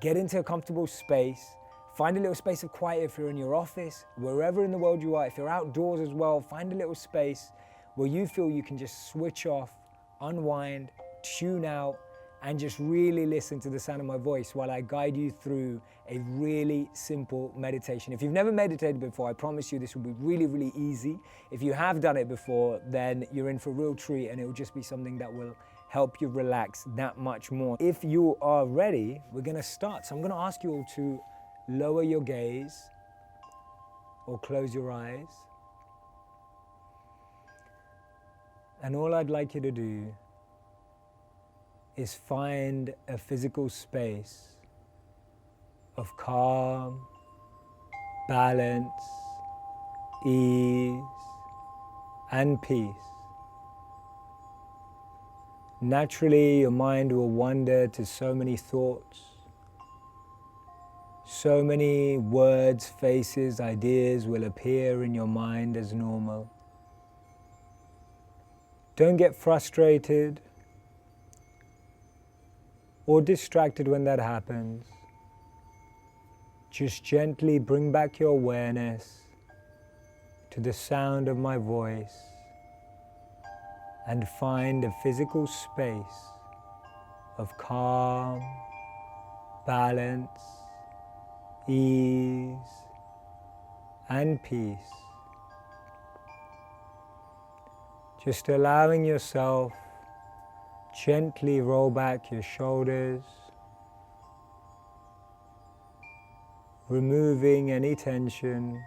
Get into a comfortable space. Find a little space of quiet if you're in your office, wherever in the world you are. If you're outdoors as well, find a little space where you feel you can just switch off, unwind, tune out, and just really listen to the sound of my voice while I guide you through a really simple meditation. If you've never meditated before, I promise you this will be really, really easy. If you have done it before, then you're in for a real treat, and it will just be something that will help you relax that much more. If you are ready, we're gonna start. So I'm gonna ask you all to lower your gaze or close your eyes. And all I'd like you to do is find a physical space of calm, balance, ease, and peace. Naturally, your mind will wander to so many thoughts, so many words, faces, ideas will appear in your mind as normal. Don't get frustrated or distracted when that happens. Just gently bring back your awareness to the sound of my voice and find a physical space of calm, balance, ease, and peace. Just allowing yourself gently roll back your shoulders, removing any tension,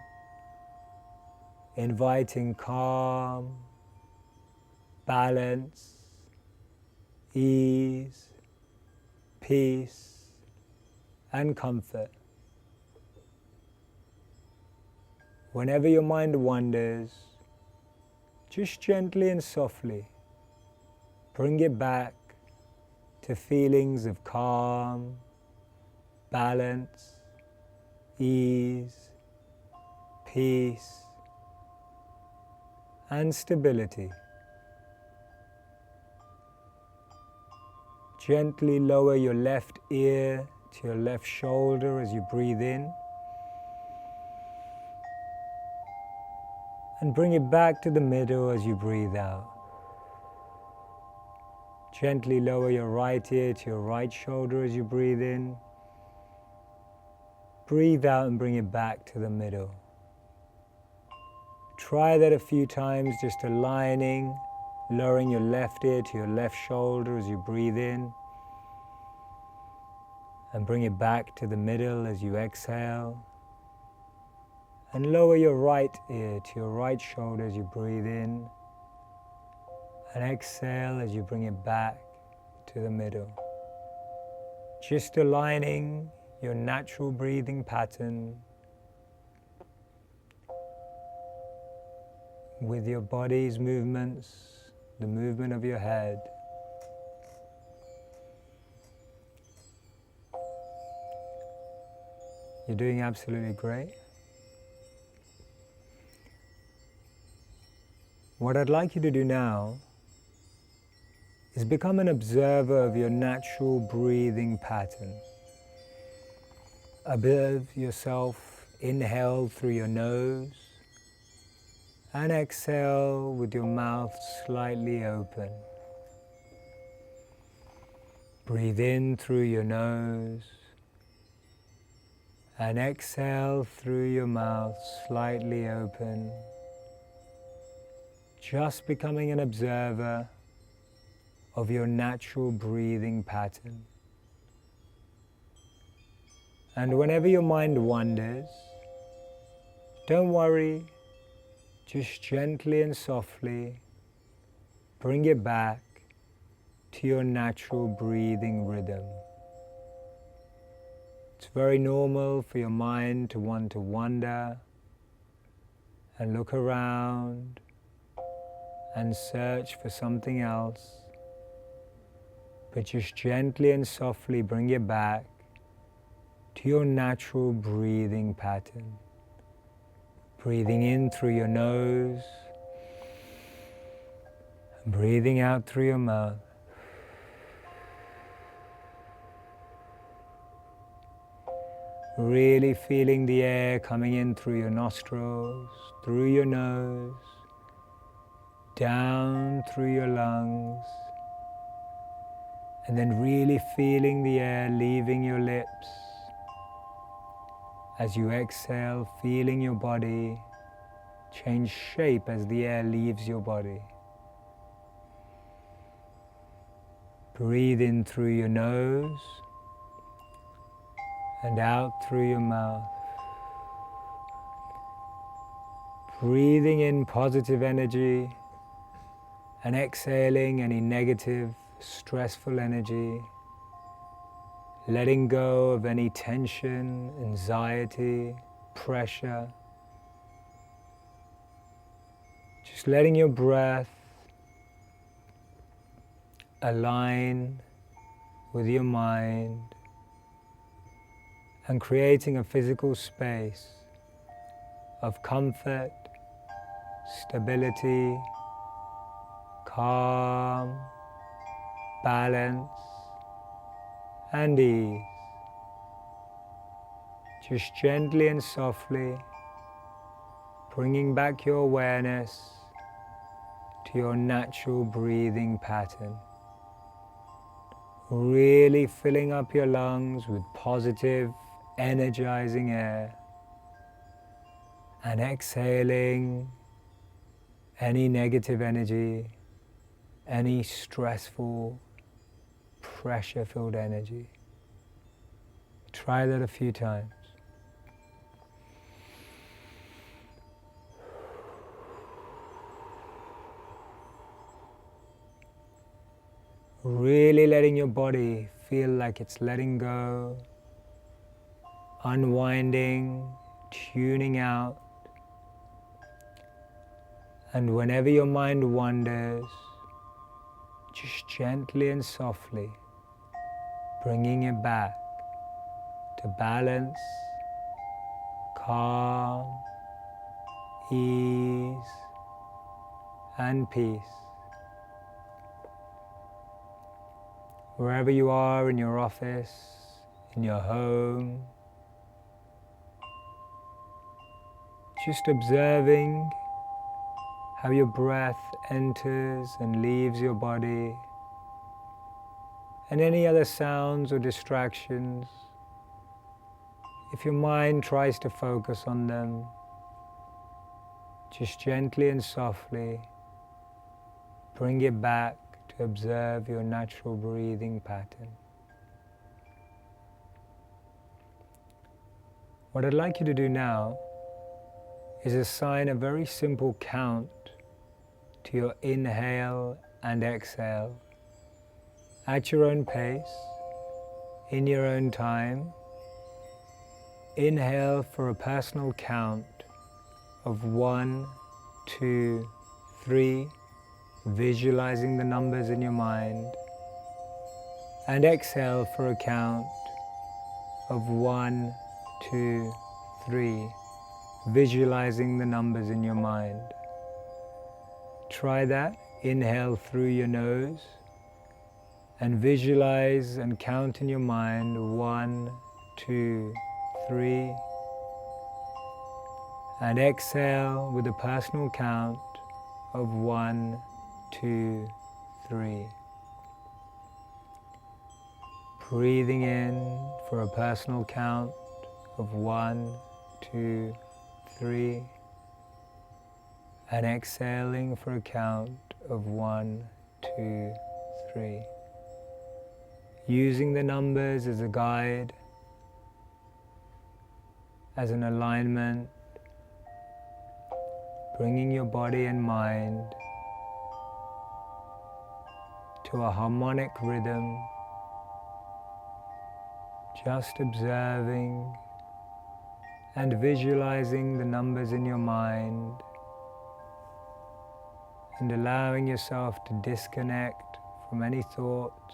inviting calm, balance, ease, peace, and comfort. Whenever your mind wanders, just gently and softly bring it back to feelings of calm, balance, ease, peace, and stability. Gently lower your left ear to your left shoulder as you breathe in, and bring it back to the middle as you breathe out. Gently lower your right ear to your right shoulder as you breathe in. Breathe out and bring it back to the middle. Try that a few times, just aligning, lowering your left ear to your left shoulder as you breathe in. And bring it back to the middle as you exhale. And lower your right ear to your right shoulder as you breathe in. And exhale as you bring it back to the middle. Just aligning your natural breathing pattern with your body's movements, the movement of your head. You're doing absolutely great. What I'd like you to do now is become an observer of your natural breathing pattern. Observe yourself inhale through your nose and exhale with your mouth slightly open. Breathe in through your nose and exhale through your mouth slightly open. Just becoming an observer of your natural breathing pattern. And whenever your mind wanders, don't worry, just gently and softly bring it back to your natural breathing rhythm. It's very normal for your mind to want to wander and look around and search for something else. But just gently and softly bring it back to your natural breathing pattern. Breathing in through your nose, and breathing out through your mouth. Really feeling the air coming in through your nostrils, through your nose, down through your lungs, and then really feeling the air leaving your lips. As you exhale, feeling your body change shape as the air leaves your body. Breathe in through your nose and out through your mouth. Breathing in positive energy and exhaling any negative, stressful energy. Letting go of any tension, anxiety, pressure. Just letting your breath align with your mind and creating a physical space of comfort, stability, calm, balance, and ease. Just gently and softly bringing back your awareness to your natural breathing pattern. Really filling up your lungs with positive, energizing air and exhaling any negative energy, any stressful, pressure-filled energy. Try that a few times. Really letting your body feel like it's letting go, unwinding, tuning out. And whenever your mind wanders, just gently and softly bringing it back to balance, calm, ease, and peace. Wherever you are, in your office, in your home, just observing how your breath enters and leaves your body, and any other sounds or distractions. If your mind tries to focus on them, just gently and softly bring it back to observe your natural breathing pattern. What I'd like you to do now is assign a very simple count to your inhale and exhale at your own pace, in your own time. Inhale for a personal count of 1, 2, 3, visualizing the numbers in your mind, and exhale for a count of 1, 2, 3, visualizing the numbers in your mind. Try that. Inhale through your nose and visualize and count in your mind 1, 2, 3, and exhale with a personal count of 1, 2, 3. Breathing in for a personal count of 1, 2, 3, and exhaling for a count of 1, 2, 3. Using the numbers as a guide, as an alignment, bringing your body and mind to a harmonic rhythm, just observing and visualizing the numbers in your mind and allowing yourself to disconnect from any thoughts,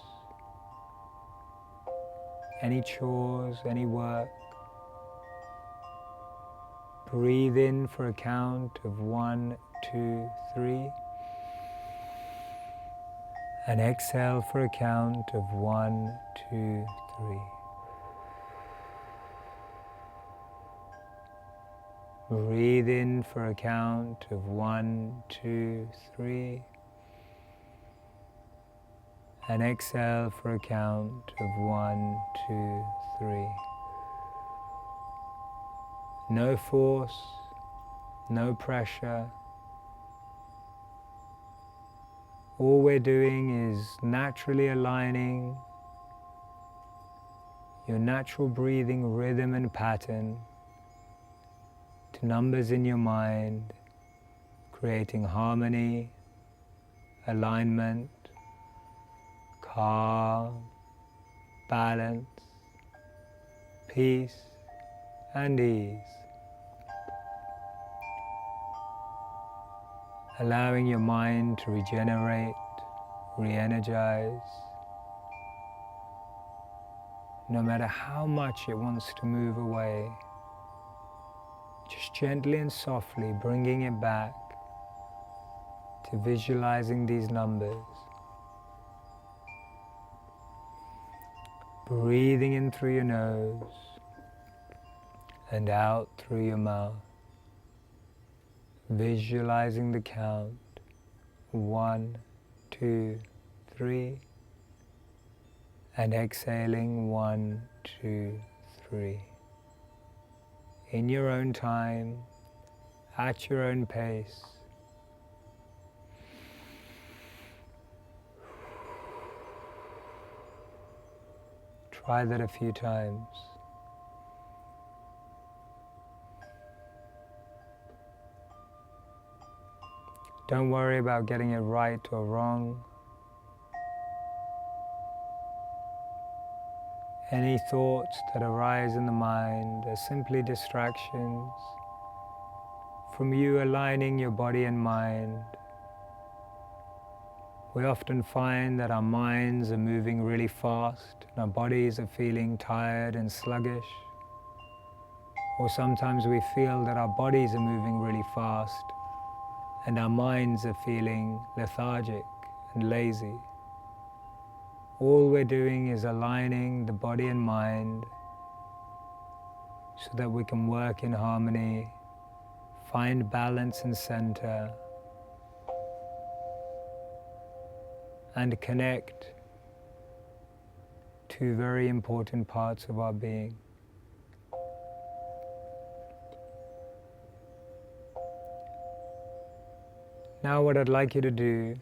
any chores, any work. Breathe in for a count of 1, 2, 3. And exhale for a count of 1, 2, 3. Breathe in for a count of 1, 2, 3. And exhale for a count of 1, 2, 3. No force, no pressure. All we're doing is naturally aligning your natural breathing rhythm and pattern to numbers in your mind, creating harmony, alignment, calm, balance, peace, and ease. Allowing your mind to regenerate, re-energize, no matter how much it wants to move away. Just gently and softly bringing it back to visualizing these numbers. Breathing in through your nose and out through your mouth. Visualizing the count. 1, 2, 3. And exhaling 1, 2, 3. In your own time, at your own pace. Try that a few times. Don't worry about getting it right or wrong. Any thoughts that arise in the mind are simply distractions from you aligning your body and mind. We often find that our minds are moving really fast and our bodies are feeling tired and sluggish. Or sometimes we feel that our bodies are moving really fast and our minds are feeling lethargic and lazy. All we're doing is aligning the body and mind so that we can work in harmony, find balance and center, and connect to very important parts of our being. Now what I'd like you to do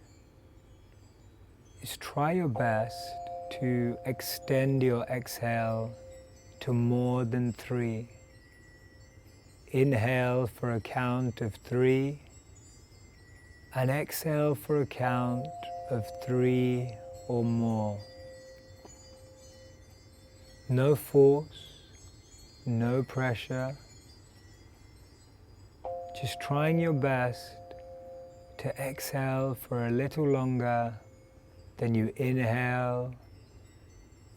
is try your best to extend your exhale to more than 3. Inhale for a count of 3 and exhale for a count of 3 or more. No force, no pressure, just trying your best to exhale for a little longer than you inhale,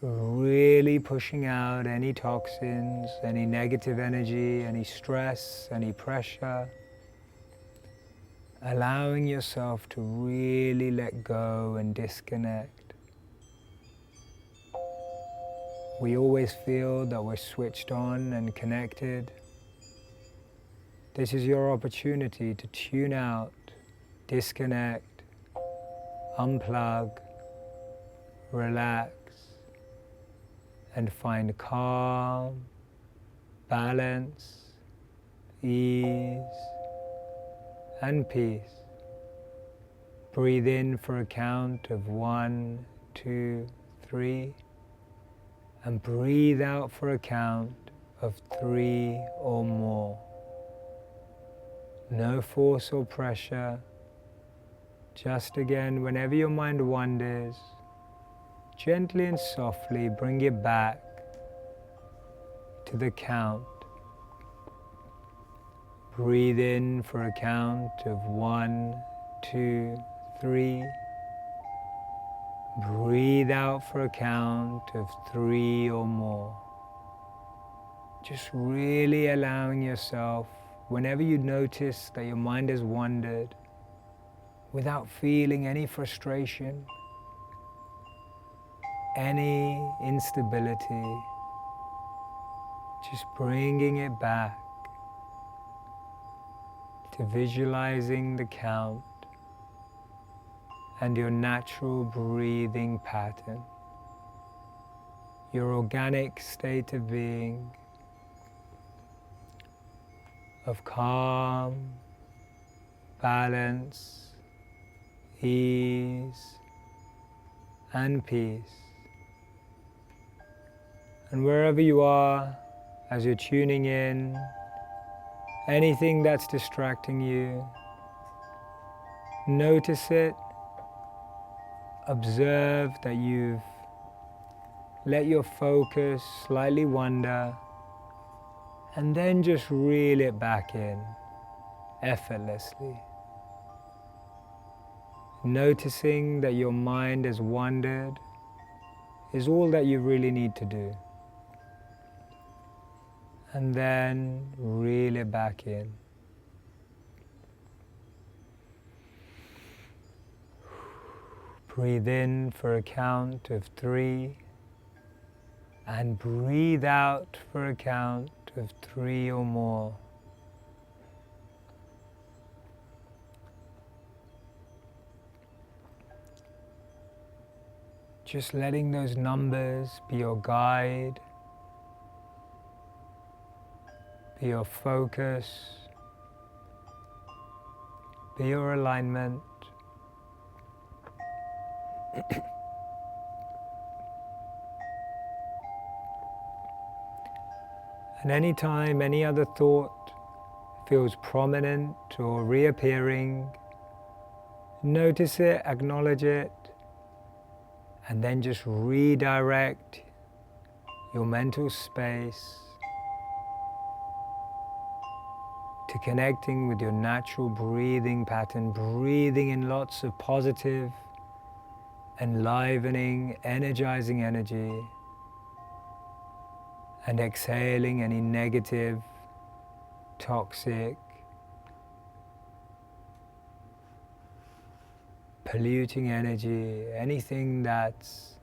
really pushing out any toxins, any negative energy, any stress, any pressure, allowing yourself to really let go and disconnect. We always feel that we're switched on and connected. This is your opportunity to tune out, disconnect, unplug, relax, and find calm, balance, ease, and peace. Breathe in for a count of 1, 2, 3, and breathe out for a count of 3 or more. No force or pressure. Just again, whenever your mind wanders, gently and softly bring it back to the count. Breathe in for a count of 1, 2, 3. Breathe out for a count of 3 or more. Just really allowing yourself, whenever you notice that your mind has wandered, without feeling any frustration, any instability, just bringing it back to visualizing the count and your natural breathing pattern, your organic state of being, of calm, balance, ease, and peace. And wherever you are, as you're tuning in, anything that's distracting you, notice it, observe that you've let your focus slightly wander, and then just reel it back in effortlessly. Noticing that your mind has wandered is all that you really need to do. And then reel it back in. Breathe in for a count of 3 and breathe out for a count of 3 or more. Just letting those numbers be your guide, be your focus, be your alignment. And anytime any other thought feels prominent or reappearing, notice it, acknowledge it, and then just redirect your mental space to connecting with your natural breathing pattern, breathing in lots of positive, enlivening, energizing energy, and exhaling any negative, toxic, polluting energy, anything that's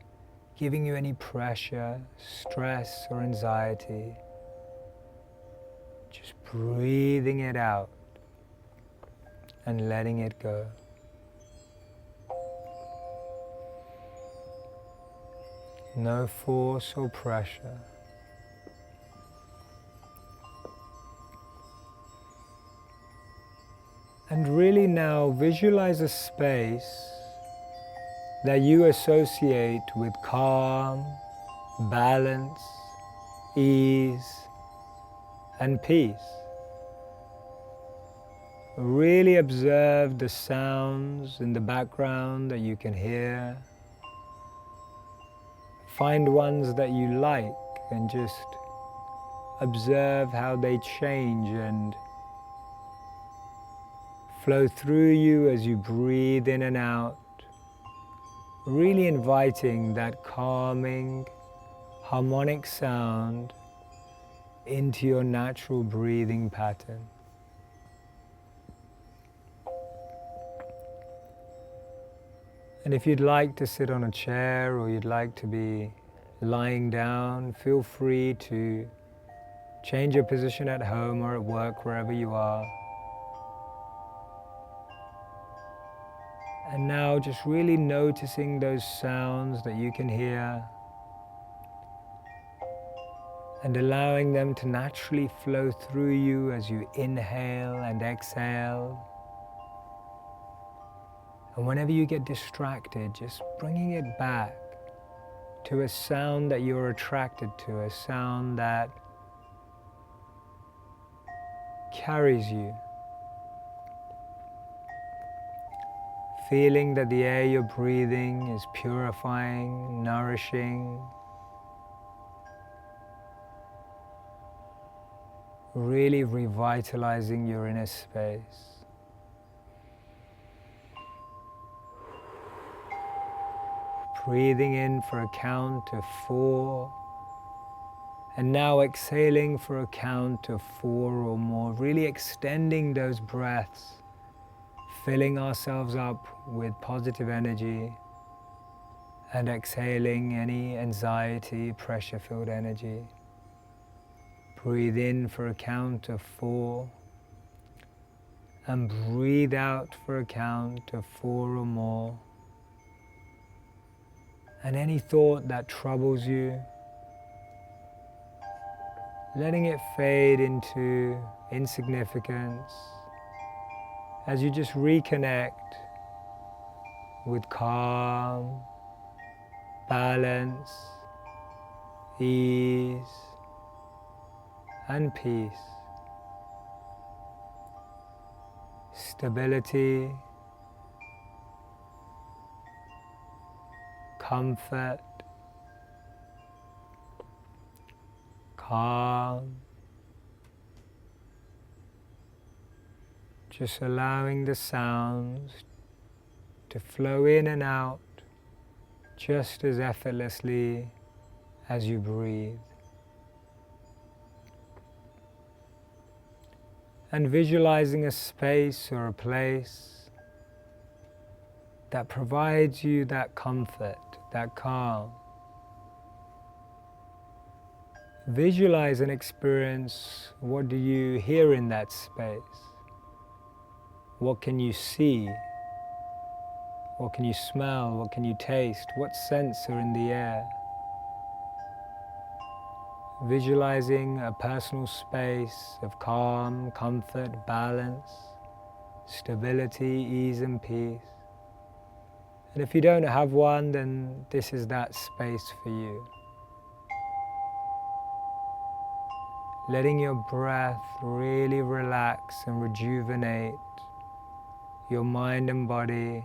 giving you any pressure, stress, or anxiety. Just breathing it out and letting it go. No force or pressure. And really now visualize a space that you associate with calm, balance, ease, and peace. Really observe the sounds in the background that you can hear. Find ones that you like and just observe how they change and flow through you as you breathe in and out, really inviting that calming, harmonic sound into your natural breathing pattern. And if you'd like to sit on a chair or you'd like to be lying down, feel free to change your position at home or at work, wherever you are. And now just really noticing those sounds that you can hear and allowing them to naturally flow through you as you inhale and exhale. And whenever you get distracted, just bringing it back to a sound that you're attracted to, a sound that carries you. Feeling that the air you're breathing is purifying, nourishing, really revitalizing your inner space. Breathing in for a count of 4, and now exhaling for a count of 4 or more, really extending those breaths, filling ourselves up with positive energy and exhaling any anxiety, pressure-filled energy. Breathe in for a count of 4 and breathe out for a count of 4 or more. And any thought that troubles you, letting it fade into insignificance as you just reconnect with calm, balance, ease, and peace, stability, comfort, calm, just allowing the sounds to flow in and out just as effortlessly as you breathe. And visualizing a space or a place that provides you that comfort, that calm. Visualize and experience, what do you hear in that space? What can you see? What can you smell? What can you taste? What scents are in the air? Visualizing a personal space of calm, comfort, balance, stability, ease and peace. And if you don't have one, then this is that space for you. Letting your breath really relax and rejuvenate your mind and body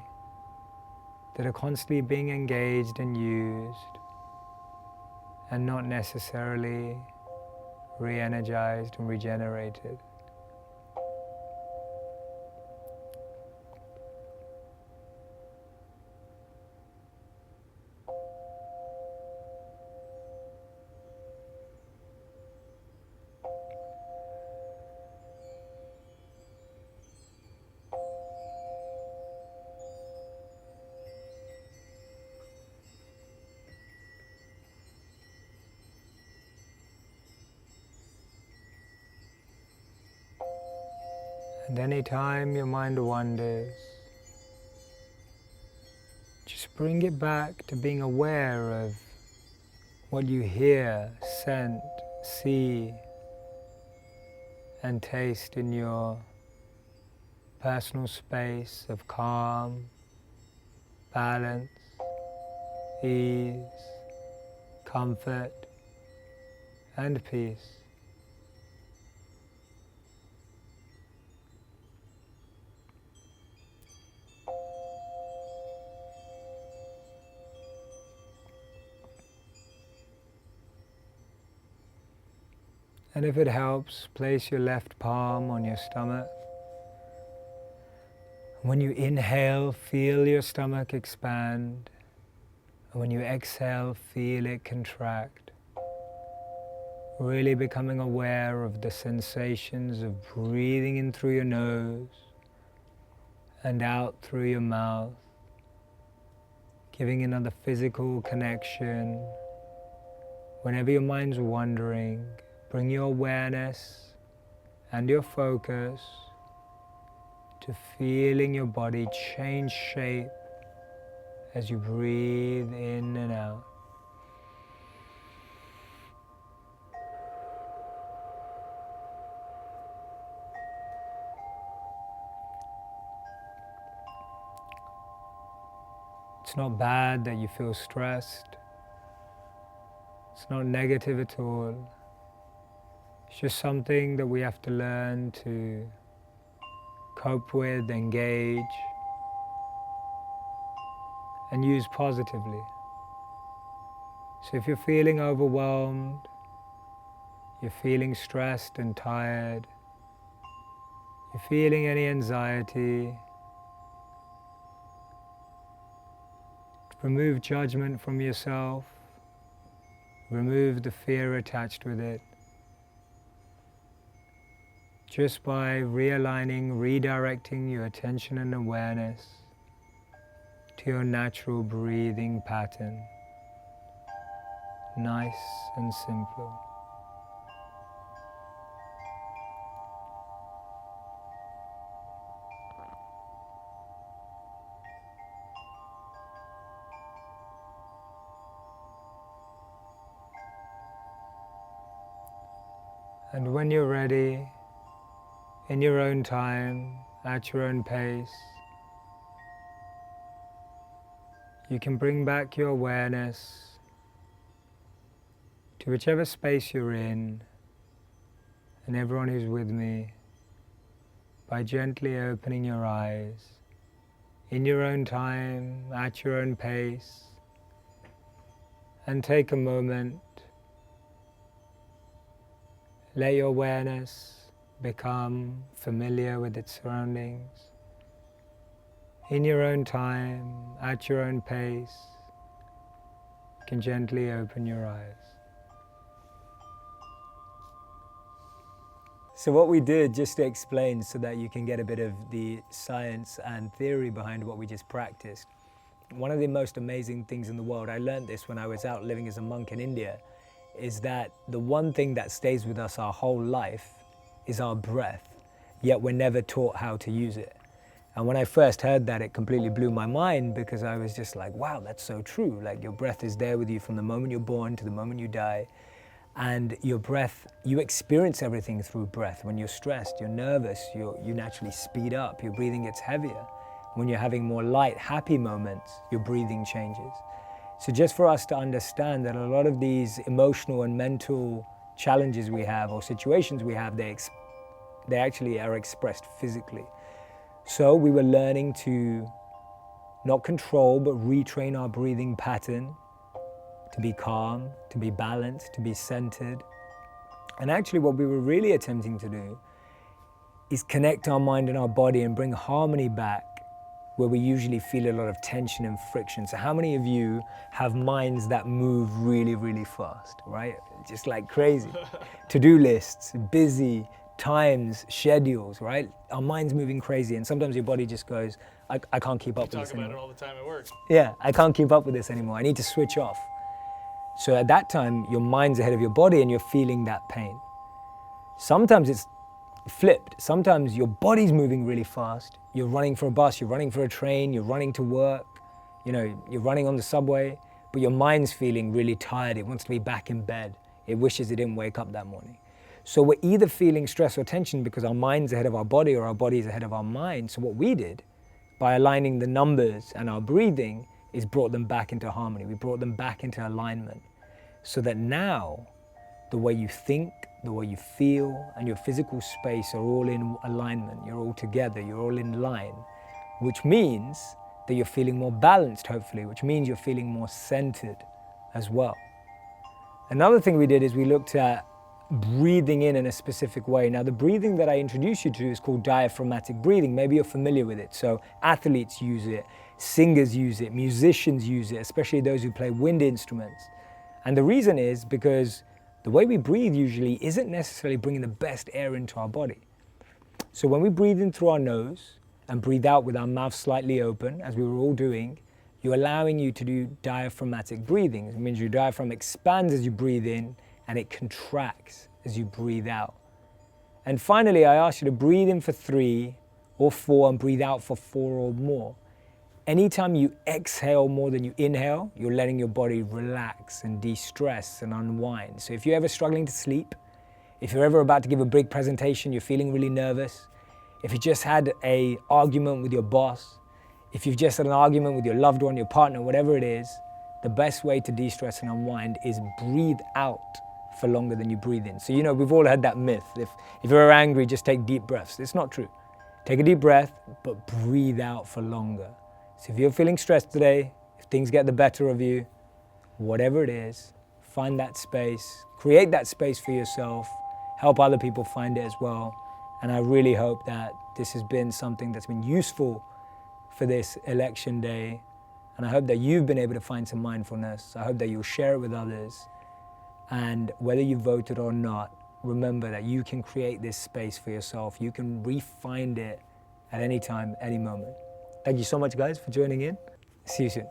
that are constantly being engaged and used and not necessarily re-energized and regenerated. And anytime your mind wanders, just bring it back to being aware of what you hear, scent, see, and taste in your personal space of calm, balance, ease, comfort, and peace. And if it helps, place your left palm on your stomach. When you inhale, feel your stomach expand. And when you exhale, feel it contract. Really becoming aware of the sensations of breathing in through your nose and out through your mouth. Giving another physical connection. Whenever your mind's wandering, bring your awareness and your focus to feeling your body change shape as you breathe in and out. It's not bad that you feel stressed. It's not negative at all. It's just something that we have to learn to cope with, engage, and use positively. So if you're feeling overwhelmed, you're feeling stressed and tired, you're feeling any anxiety, remove judgment from yourself, remove the fear attached with it. Just by realigning, redirecting your attention and awareness to your natural breathing pattern. Nice and simple. And when you're ready, in your own time, at your own pace, you can bring back your awareness to whichever space you're in, and everyone who's with me, by gently opening your eyes, in your own time, at your own pace, and take a moment. Let your awareness become familiar with its surroundings. In your own time, at your own pace, you can gently open your eyes. So what we did, just to explain so that you can get a bit of the science and theory behind what we just practiced, one of the most amazing things in the world, I learned this when I was out living as a monk in India, is that the one thing that stays with us our whole life is our breath, yet we're never taught how to use it. And when I first heard that, it completely blew my mind, because I was just like, wow, that's so true. Like, your breath is there with you from the moment you're born to the moment you die. And your breath, you experience everything through breath. When you're stressed, you're nervous, you naturally speed up, your breathing gets heavier. When you're having more light, happy moments, your breathing changes. So just for us to understand that a lot of these emotional and mental challenges we have, or situations we have, they actually are expressed physically. So we were learning to not control, but retrain our breathing pattern, to be calm, to be balanced, to be centered. And actually what we were really attempting to do is connect our mind and our body and bring harmony back where we usually feel a lot of tension and friction. So how many of you have minds that move really, really fast, right? Just like crazy. To-do lists, busy, times, schedules, right? Our mind's moving crazy, and sometimes your body just goes, I can't keep up with this anymore. You talk about it all the time at work. Yeah, I can't keep up with this anymore. I need to switch off. So at that time, your mind's ahead of your body and you're feeling that pain. Sometimes it's flipped. Sometimes your body's moving really fast. You're running for a bus, you're running for a train, you're running to work, you're running on the subway, but your mind's feeling really tired. It wants to be back in bed. It wishes it didn't wake up that morning. So we're either feeling stress or tension because our mind's ahead of our body or our body's ahead of our mind. So what we did, by aligning the numbers and our breathing, is brought them back into harmony. We brought them back into alignment, so that now the way you think, the way you feel, and your physical space are all in alignment. You're all together, you're all in line, which means that you're feeling more balanced, hopefully, which means you're feeling more centered as well. Another thing we did is we looked at breathing in a specific way. Now, the breathing that I introduced you to is called diaphragmatic breathing. Maybe you're familiar with it. So athletes use it, singers use it, musicians use it, especially those who play wind instruments. And the reason is because the way we breathe usually isn't necessarily bringing the best air into our body. So when we breathe in through our nose and breathe out with our mouth slightly open, as we were all doing, you're allowing you to do diaphragmatic breathing. It means your diaphragm expands as you breathe in and it contracts as you breathe out. And finally, I asked you to breathe in for 3 or 4 and breathe out for 4 or more. Anytime you exhale more than you inhale, you're letting your body relax and de-stress and unwind. So if you're ever struggling to sleep, if you're ever about to give a big presentation, you're feeling really nervous, if you just had an argument with your boss, if you've just had an argument with your loved one, your partner, whatever it is, the best way to de-stress and unwind is breathe out for longer than you breathe in. So we've all had that myth. If you're angry, just take deep breaths. It's not true. Take a deep breath, but breathe out for longer. So if you're feeling stressed today, if things get the better of you, whatever it is, find that space, create that space for yourself, help other people find it as well. And I really hope that this has been something that's been useful for this election day. And I hope that you've been able to find some mindfulness. I hope that you'll share it with others. And whether you voted or not, remember that you can create this space for yourself. You can re-find it at any time, any moment. Thank you so much, guys, for joining in. See you soon.